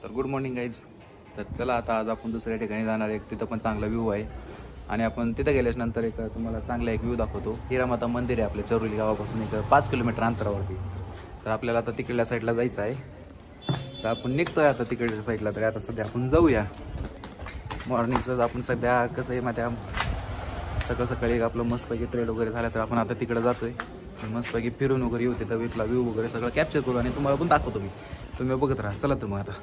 तर good morning guys. तर चला आता आज आपण दुसऱ्या ठिकाणी जाणार आहे. तिथं पण चांगला व्ह्यू आहे आणि आपण तिथं गेल्याच्या नंतर एक तुम्हाला चांगला एक व्ह्यू दाखवतो. हिरामाता मंदिर आहे आपल्या चरोली गावापासून एक 5 किलोमीटर अंतरावरती. तर आपल्याला आता तिकडल्या साईडला जायचं आहे. तर आपण निघतोय आता तिकडच्या साईडला. तर आता सध्या आपण जाऊया. मॉर्निंगचं आपण सध्या कसं आहे माहिती आहे, सकाळ सकाळी एक आपलं मस्तपैकी ट्रेड वगैरे झालं तर आपण आता तिकडं जातोय. मस्तपैकी फिरून वगैरे येऊ, तिथं इथला व्ह्यू वगैरे सगळं कॅप्चर करू आणि तुम्हाला पण दाखवतो मी. तुम्ही बघत राहा. चला तर मग आता.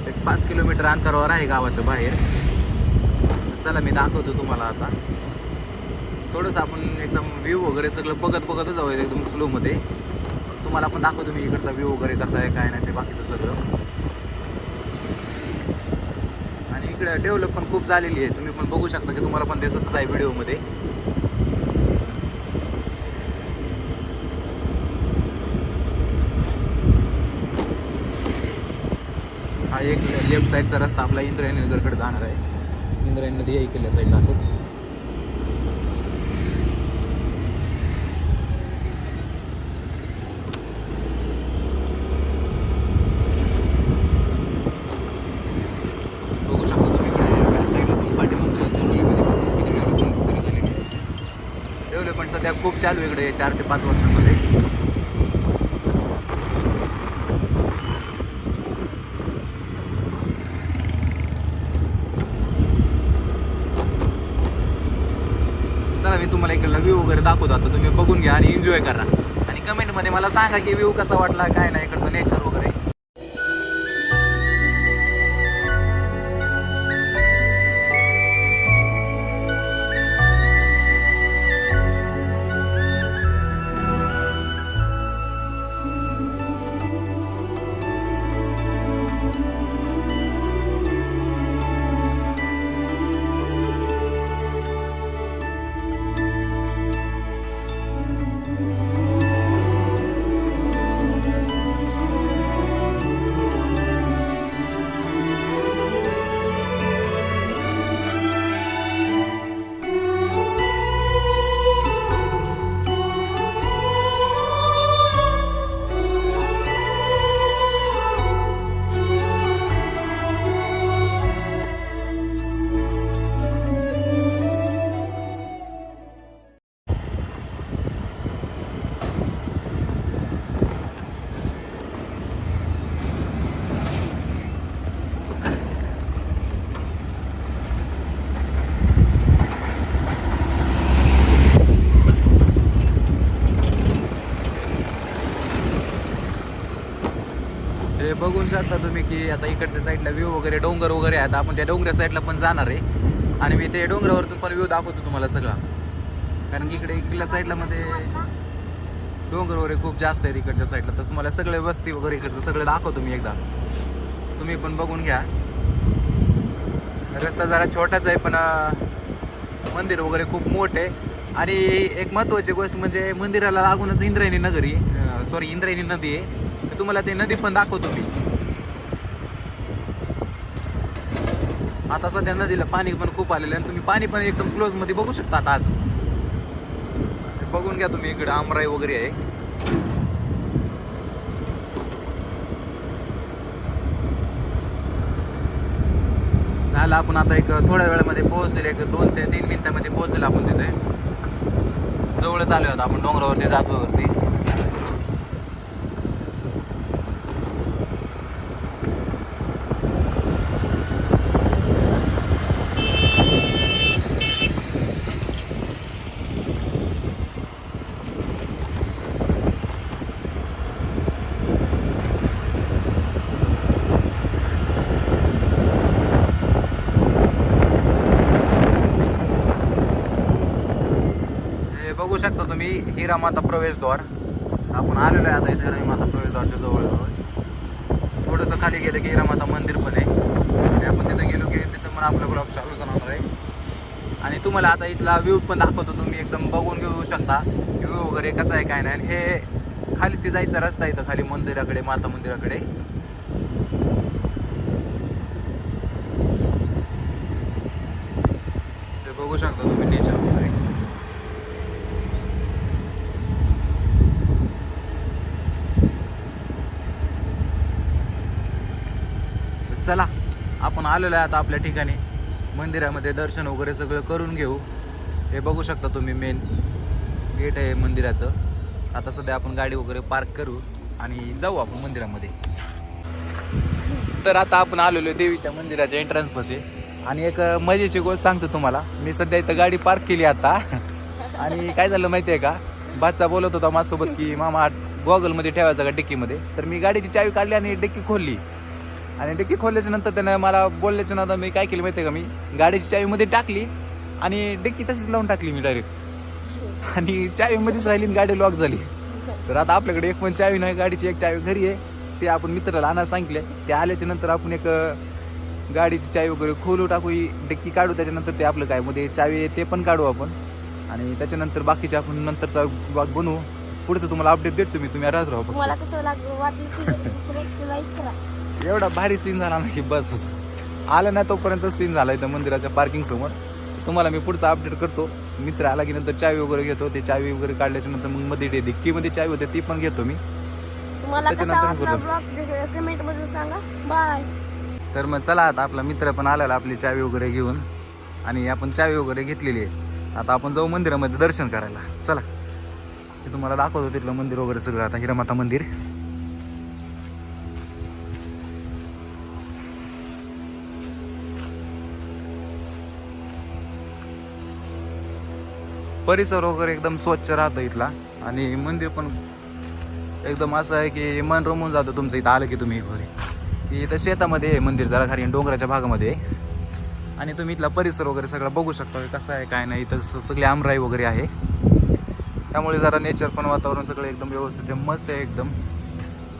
एक 5 किलोमीटर अंतरावर आहे गावाच्या बाहेर. चला मी दाखवतो तुम्हाला आता. थोडंसं आपण एकदम व्ह्यू वगैरे सगळं बघतच जाऊ एकदम स्लोमध्ये. तुम्हाला पण दाखवतो मी इकडचा व्ह्यू वगैरे कसा आहे काय नाही ते बाकीचं सगळं. आणि इकडे डेव्हलप पण खूप झालेली आहे. तुम्ही पण बघू शकता की तुम्हाला पण दिसतच आहे व्हिडिओमध्ये. हा एक लेफ्ट साईडचा रस्ता आपला इंद्रायणी नगरकडे जाणार आहे. इंद्रायणी नदी आहे इकडल्या साईडला असंच. बघू शकता तुम्ही इकडे बॅक साईडला पण पाठीमागच्या चरोलीमध्ये पण किती डेव्हलपमेंट वगैरे झालेली आहे. डेव्हलपमेंट सध्या खूप चालू आहे इकडे 4 ते 5 वर्षांमध्ये. चला मी तुम्हाला इकडला व्ह्यू वगैरे दाखवतो. आता तुम्ही बघून घ्या आणि एन्जॉय करा. आणि कमेंटमध्ये मला सांगा की व्ह्यू कसा वाटला काय नाही इकडचं नेचर वगैरे. हे बघून शकता तुम्ही की आता इकडच्या साईडला व्ह्यू वगैरे डोंगर वगैरे आहेत. आपण त्या डोंगऱ्या साईडला पण जाणार आहे आणि मी ते डोंगरावरतून पण व्ह्यू दाखवतो तुम्हाला सगळा. कारण की इकडे इकडल्या साईडला मध्ये डोंगर वगैरे खूप जास्त आहेत इकडच्या साईडला. तर तुम्हाला सगळे वस्ती वगैरे इकडचं सगळं दाखवतो मी एकदा. तुम्ही पण बघून घ्या. रस्ता जरा छोटाच आहे पण मंदिर वगैरे खूप मोठे आहे. आणि एक महत्त्वाची गोष्ट म्हणजे मंदिराला लागूनच इंद्रायणी नदी आहे. तुम्हाला ते नदी पण दाखवतो मी. आता सध्या नदीला पाणी पण खूप आलेलं आहे. तुम्ही पाणी पण एकदम क्लोज मध्ये बघू शकता. आज बघून घ्या तुम्ही. इकडे आमराई वगैरे आहे. झालं आपण आता एक थोड्या वेळामध्ये पोहोचेल. एक 2 ते 3 मिनिटांमध्ये पोहोचेल आपण तिथे. जवळच आलो आता आपण डोंगरावरती जातो वरती. बघू शकता तुम्ही हिरामाता प्रवेशद्वार. आपण आलेलो आहे आता इथे हिरामाता प्रवेशद्वारच्या जवळ. थोडंसं खाली गेलं की हिरामाता मंदिर पण आहे आणि आपण तिथं गेलो की तिथं पण आपला ब्लॉग चालू जाणार आहे. आणि तुम्हाला आता इथला व्ह्यू पण दाखवतो. तुम्ही एकदम बघून घेऊ शकता व्ह्यू वगैरे कसा आहे काय नाही. आणि हे खाली ते जायचा रस्ता आहे इथं खाली मंदिराकडे, माता मंदिराकडे. ते बघू शकता तुम्ही नेचर वगैरे. चला आपण आलेलो आहे आता आपल्या ठिकाणी मंदिरामध्ये. दर्शन वगैरे सगळं करून घेऊ. हे बघू शकता तुम्ही मेन गेट आहे मंदिराचं. आता सध्या आपण गाडी वगैरे पार्क करू आणि जाऊ आपण मंदिरामध्ये. तर आता आपण आलेलो आहे देवीच्या मंदिराच्या एंट्रन्स पाशी. आणि एक मजेची गोष्ट सांगतो तुम्हाला. मी सध्या इथं गाडी पार्क केली आता. आणि काय झालं माहिती आहे का, बादचा बोलत होता माझ्यासोबत की मामा गॉगलमध्ये ठेवायचा का डिक्कीमध्ये. तर मी गाडीची चावी काढली आणि डिक्की खोलली. आणि डिक्की खोलल्याच्या नंतर त्यानं मला बोलल्याच्या नंतर मी काय केलं माहिती आहे का, मी गाडीची चावीमध्ये टाकली आणि डिक्की तशीच लावून टाकली मी डायरेक्ट. आणि चावीमध्येच राहिली आणि गाडी लॉक झाली. तर आता आपल्याकडे एक पण चावी नाही, गाडीची एक चावी घरी आहे. ते आपण मित्राला आणायला सांगितले. ते आल्याच्या नंतर आपण एक गाडीची चावी वगैरे खोलू टाकू, ही डिक्की काढू. त्याच्यानंतर ते आपलं काय मध्ये चावी आहे ते पण काढू आपण. आणि त्याच्यानंतर बाकीचे आपण नंतरचा ब्लॉग बनवू. पुढे तर तुम्हाला अपडेट देतो मी, तुम्ही राहत राहा. मला कसं वाटलं लाईक करा. एवढा भारी सीन झाला ना की बस आला नाही तोपर्यंत सीन झाला इथं मंदिराच्या पार्किंग समोर. तुम्हाला मी पुढचा अपडेट करतो. मित्र आला की नंतर चावी वगैरे घेतो. ते चावी वगैरे काढल्याच्या नंतर मग मध्ये डिक्कीमध्ये चावी होते ती पण घेतो मी. तुम्हाला कसा वाटला ब्लॉग कमेंट मध्ये सांगा. बाय. तर मग चला आता आपला मित्र पण आलेला आपली चावी वगैरे घेऊन. आणि आपण चावी वगैरे घेतलेली आहे. आता आपण जाऊ मंदिरामध्ये दर्शन करायला. चला ते तुम्हाला दाखवतो तिथलं मंदिर वगैरे सगळं. आता हिरामाता मंदिर. परिसर वगैरे एकदम स्वच्छ राहतं इथला. आणि मंदिर पण एकदम असं आहे की मन रमून जातं तुमचं इथं आलं की तुम्ही घरी. इथं शेतामध्ये आहे मंदिर, जरा खाली डोंगराच्या भागामध्ये आहे. आणि तुम्ही इथला परिसर वगैरे सगळं बघू शकता कसं आहे काय नाही. इथं सगळे आमराई वगैरे आहे. त्यामुळे जरा नेचर पण वातावरण सगळं एकदम व्यवस्थित आहे, मस्त आहे एकदम.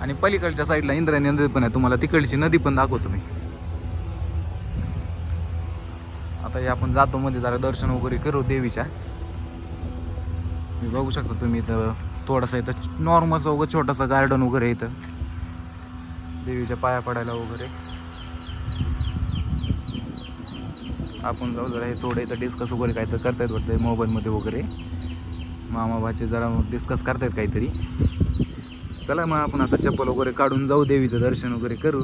आणि पलीकडच्या साईडला इंद्रायणी नदी पण आहे. तुम्हाला तिकडची नदी पण दाखवतो मी. आता हे आपण जातो मध्ये जरा दर्शन वगैरे करू देवीच्या. मी बघू शकता तुम्ही इथं थोडासा इथं नॉर्मल वगैरे छोटासा गार्डन वगैरे इथं देवीच्या पाया पडायला वगैरे. आपण जाऊ जरा हे थोडं इथं डिस्कस वगैरे काय तर करतायत वाटतं मोबाईलमध्ये वगैरे. मामा भाचे जरा डिस्कस करतायत काहीतरी. चला मग आपण आता चप्पल वगैरे काढून जाऊ, देवीचं दर्शन वगैरे करू.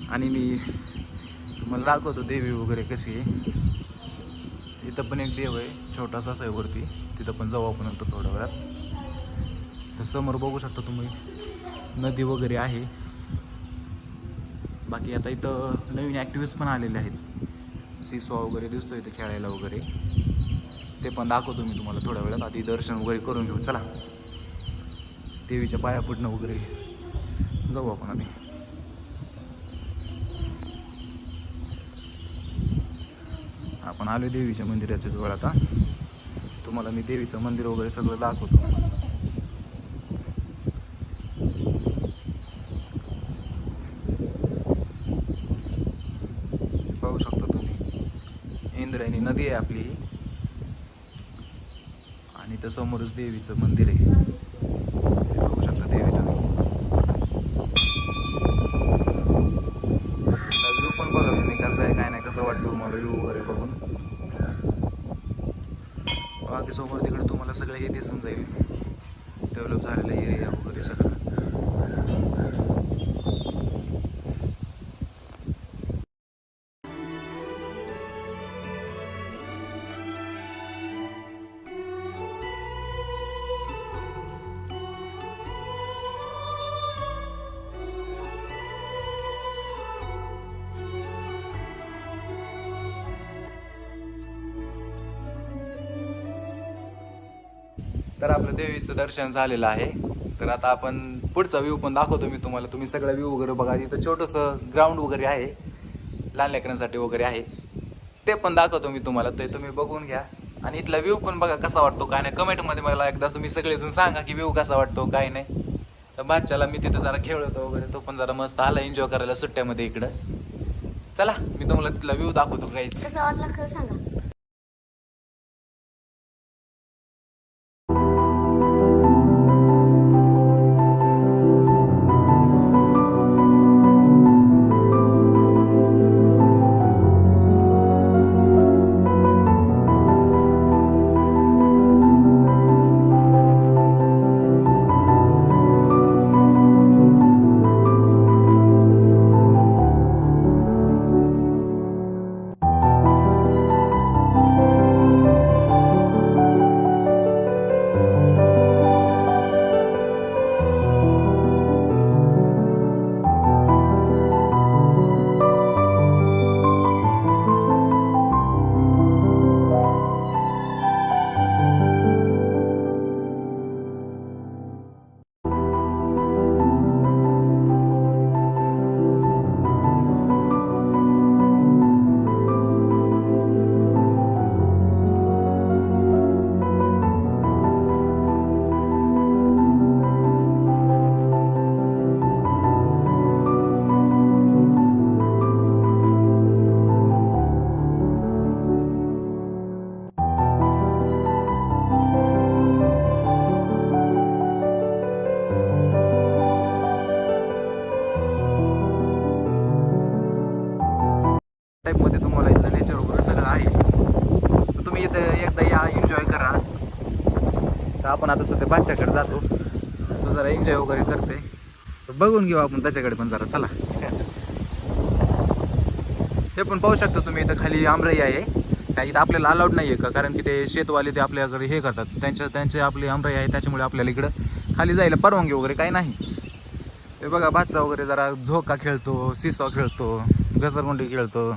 आणि मी तुम्हाला दाखवतो देवी वगैरे कशी आहे. इथं पण एक देव आहे छोटासा आहे वरती. तिथं पण जाऊ आपण नंतर थोड्या वेळात. तर समोर बघू शकता तुम्ही नदी वगैरे आहे. बाकी आता इथं नवीन ॲक्टिव्हिटीज पण आलेले आहेत. सीसॉ वगैरे दिसतो इथं खेळायला वगैरे. ते पण दाखवतो मी तुम्हाला थोड्या वेळात. आधी दर्शन वगैरे करून घेऊ. चला देवीच्या पाया पडणं वगैरे जाऊ आपण आधी. आपण आलो देवीच्या मंदिराच्या जवळ. आता तुम्हाला मी देवीचं मंदिर वगैरे सगळं दाखवतो. पाहू शकता तुम्ही इंद्रायणी नदी आहे आपली. आणि त्या समोरच देवीचं मंदिर आहे. बघू शकता देवीला. व्ह्यू पण बघा तुम्ही कसं आहे काय नाही, कसं वाटतं तुम्हाला व्ह्यू वगैरे बघून. बाकी समोर तिकडे तुम्हाला सगळं हे दिसून जाईल, डेव्हलप झालेलं एरिया वगैरे सगळं. तर आपलं देवीचं दर्शन झालेलं आहे. तर आता आपण पुढचा व्ह्यू पण दाखवतो मी तुम्हाला. तुम्ही सगळा व्ह्यू वगैरे बघा. इथं छोटंसं ग्राउंड वगैरे आहे, लहान लेकरांसाठी वगैरे आहे. ते पण दाखवतो मी तुम्हाला. ते तुम्ही बघून घ्या आणि इथला व्ह्यू पण बघा कसा वाटतो काय नाही. कमेंटमध्ये मला एकदा तुम्ही सगळेजण सांगा की व्ह्यू कसा वाटतो काय नाही. तर बादशाला मी तिथं जरा खेळतो वगैरे, तो पण जरा मस्त आला एन्जॉय करायला सुट्ट्यामध्ये इकडं. चला मी तुम्हाला तिथला व्ह्यू दाखवतो काहीच. कसं वाटलं खरं सांगा. टाईपमध्ये तुम्हाला इथलं नेचर वगैरे सगळं आहे. तर तुम्ही इथं एकदा या, एन्जॉय करा. तर आपण आता सध्या बादशाकडे जातो, तो जरा एन्जॉय वगैरे करते. तर बघून घेऊ आपण त्याच्याकडे पण जरा. चला हे पण पाहू शकता तुम्ही, इथं खाली आमराई आहे. काय इथं आपल्याला अलाउड नाही आहे का, कारण की ते शेतवाले ते आपल्याकडे हे करतात, त्यांचे आपली आमराई आहे, त्याच्यामुळे आपल्याला इकडं खाली जायला परवानगी वगैरे काही नाही. ते बघा बादशा वगैरे जरा झोका खेळतो, सिसॉ खेळतो, घसरगुंडी खेळतो.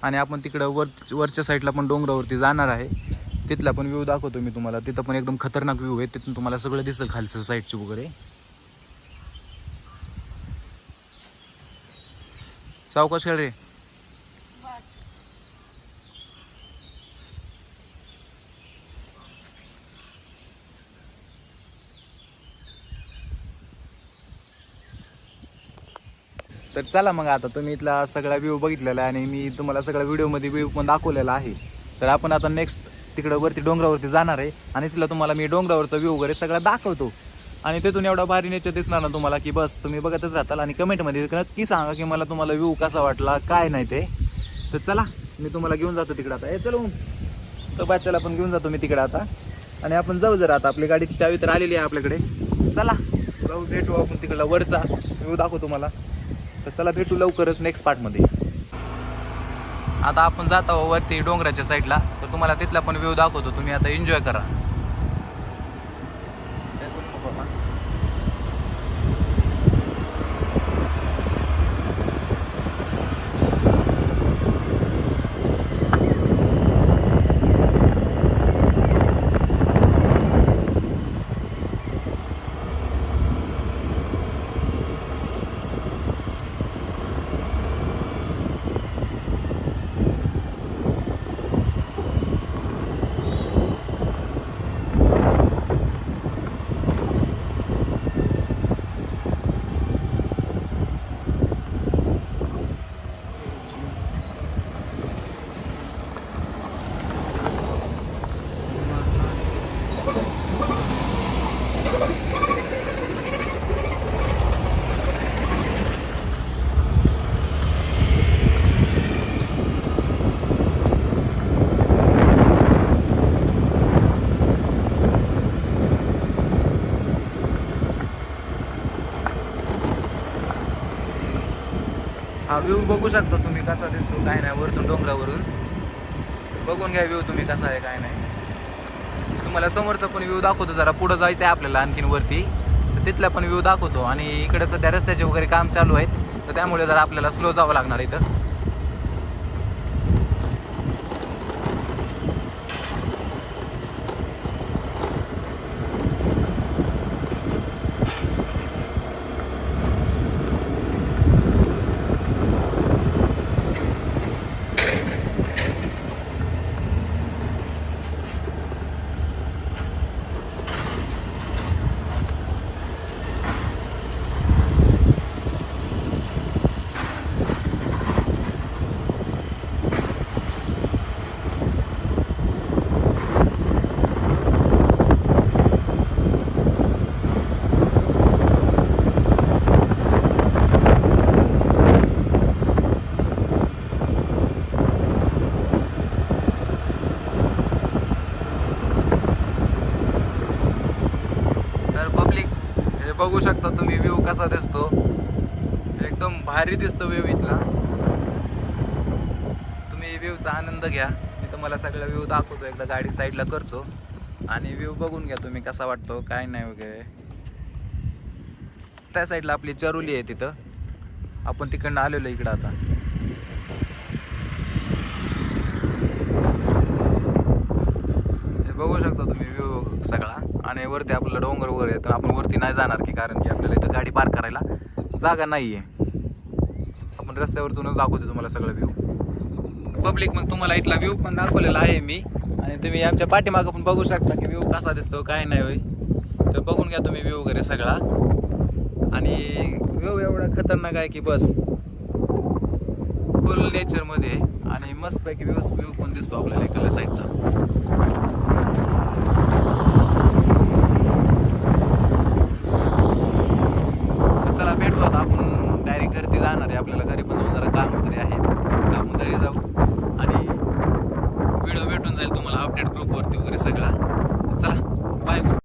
आणि आपण तिकडं वरच्या साईडला पण डोंगरावरती जाणार आहे. तिथला पण व्ह्यू दाखवतो मी तुम्हाला. तिथं पण एकदम खतरनाक व्ह्यू आहे, तिथून तुम्हाला सगळं दिसेल खालचं साईडची वगैरे. सावकाश खेळ रे. तर चला मग, आता तुम्ही इथला सगळा व्ह्यू बघितलेला आहे आणि मी तुम्हाला सगळ्या व्हिडिओमध्ये व्ह्यू पण दाखवलेला आहे. तर आपण आता नेक्स्ट तिकडं वरती डोंगरावरती जाणार आहे आणि तिथला तुम्हाला मी डोंगरावरचा व्ह्यू वगैरे सगळा दाखवतो. आणि तिथून एवढा भारी नेचर दिसणार ना तुम्हाला की बस तुम्ही बघतच राहताल. आणि कमेंटमध्ये नक्की सांगा की मला तुम्हाला व्ह्यू कसा वाटला काय नाही ते. तर चला मी तुम्हाला घेऊन जातो तिकडं आता. चलो तर बादशाला पण घेऊन जातो मी तिकडं आता. आणि आपण जाऊ जरा. आता आपली गाडीची चावी तर आलेली आहे आपल्याकडे. चला जाऊ, भेटू आपण तिकडला वरचा व्ह्यू दाखवतो तुम्हाला. तर चला भेटू लवकरच नेक्स्ट पार्टमध्ये. आता आपण जात आहोत वरती डोंगराच्या साईडला. तर तुम्हाला तिथला पण व्ह्यू दाखवतो, तुम्ही आता एन्जॉय करा. हा व्ह्यू बघू शकता तुम्ही कसा दिसतो काय नाही वरतून डोंगरावरून. बघून घ्या व्ह्यू तुम्ही कसा आहे काय नाही. तुम्हाला समोरचा पण व्ह्यू दाखवतो. जरा पुढं जायचं आहे आपल्याला आणखीन वरती, तर तिथला पण व्ह्यू दाखवतो. आणि इकडे सध्या रस्त्याचे वगैरे काम चालू आहेत, तर त्यामुळे जरा आपल्याला स्लो जावं लागणार इथं. तर पब्लिक हे बघू शकता तुम्ही व्ह्यू कसा दिसतो, एकदम भारी दिसतो व्ह्यू इथला. तुम्ही व्ह्यूचा आनंद घ्या. मी तुम्हाला सगळा व्ह्यू दाखवतो, एकदा गाडी साईडला करतो आणि व्ह्यू बघून घ्या तुम्ही कसा वाटतो काय नाही वगैरे. त्या साईडला आपली चरुली आहे, तिथं आपण तिकडनं आलेलो इकडं आता. बघू शकता तुम्ही व्ह्यू सगळा. आणि वरती आपल्याला डोंगर वगैरे आहे, तर आपण वरती नाही जाणार की कारण की आपल्याला इथं गाडी पार्क करायला जागा नाही आहे. आपण रस्त्यावरतूनच दाखवतो तुम्हाला सगळं व्ह्यू. पब्लिक मग तुम्हाला इथला व्ह्यू पण दाखवलेला आहे मी, आणि तुम्ही आमच्या पाठीमागं पण बघू शकता की व्ह्यू कसा दिसतो काय नाही होय. तर बघून घ्या तुम्ही व्ह्यू वगैरे सगळा. आणि व्ह्यू एवढा खतरनाक आहे की बस फुल नेचरमध्ये आहे. आणि मस्तपैकी व्ह्यू पण दिसतो आपल्याला इकडल्या साईडचा. चला भेटू आता, आपण डायरेक्ट घरी जाणार आहे. आपल्याला घरी पण जाऊन जरा काम वगैरे आहे, आपण घरी जाऊ आणि व्हिडिओ भेटून जाईल तुम्हाला अपडेट ग्रुपवरती वगैरे सगळा. चला बाय.